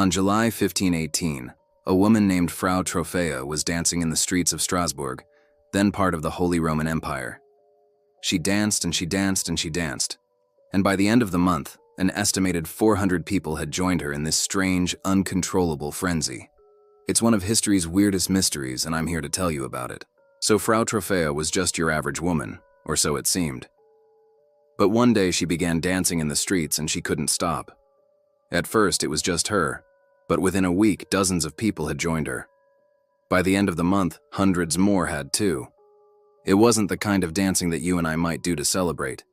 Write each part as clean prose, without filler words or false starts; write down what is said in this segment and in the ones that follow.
On July 1518, a woman named Frau Trophea was dancing in the streets of Strasbourg, then part of the Holy Roman Empire. She danced and she danced and she danced, and by the end of the month, an estimated 400 people had joined her in this strange, uncontrollable frenzy. It's one of history's weirdest mysteries, and I'm here to tell you about it. So Frau Trophea was just your average woman, or so it seemed. But one day she began dancing in the streets and she couldn't stop. At first it was just her, but within a week dozens of people had joined her. By the end of the month, hundreds more had too. It wasn't the kind of dancing that you and I might do to celebrate.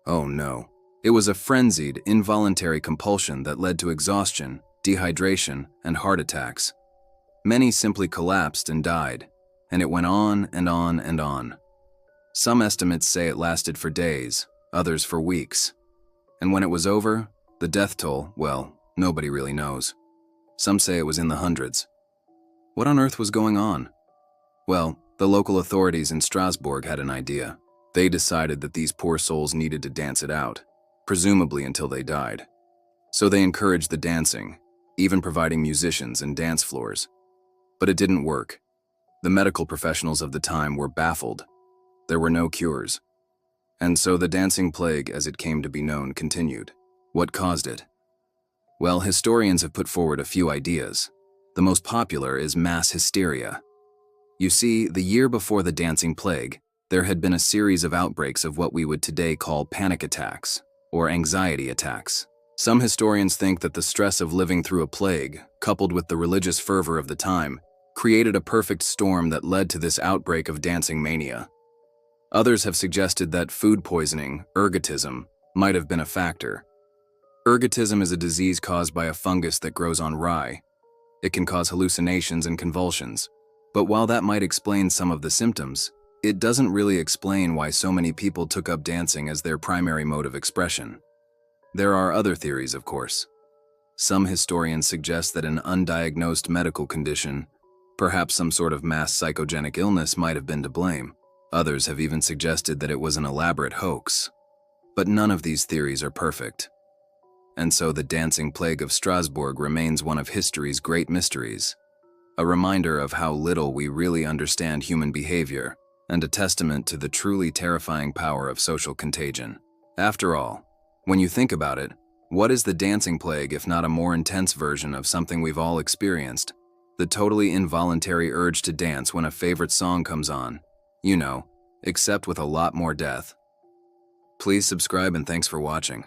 Oh no. It was a frenzied, involuntary compulsion that led to exhaustion, dehydration, and heart attacks. Many simply collapsed and died, and it went on and on and on. Some estimates say it lasted for days, others for weeks. And when it was over, the death toll, well, nobody really knows. Some say it was in the hundreds. What on earth was going on? Well, the local authorities in Strasbourg had an idea. They decided that these poor souls needed to dance it out, presumably until they died. So they encouraged the dancing, even providing musicians and dance floors. But it didn't work. The medical professionals of the time were baffled. There were no cures. And so the dancing plague, as it came to be known, continued. What caused it? Well, historians have put forward a few ideas. The most popular is mass hysteria. You see, the year before the dancing plague, there had been a series of outbreaks of what we would today call panic attacks, or anxiety attacks. Some historians think that the stress of living through a plague, coupled with the religious fervor of the time, created a perfect storm that led to this outbreak of dancing mania. Others have suggested that food poisoning, ergotism, might have been a factor. Ergotism is a disease caused by a fungus that grows on rye. It can cause hallucinations and convulsions. But while that might explain some of the symptoms, it doesn't really explain why so many people took up dancing as their primary mode of expression. There are other theories, of course. Some historians suggest that an undiagnosed medical condition, perhaps some sort of mass psychogenic illness, might have been to blame. Others have even suggested that it was an elaborate hoax. But none of these theories are perfect. And so the dancing plague of Strasbourg remains one of history's great mysteries, a reminder of how little we really understand human behavior, and a testament to the truly terrifying power of social contagion. After all, when you think about it, what is the dancing plague if not a more intense version of something we've all experienced? The totally involuntary urge to dance when a favorite song comes on. You know, except with a lot more death. Please subscribe and thanks for watching.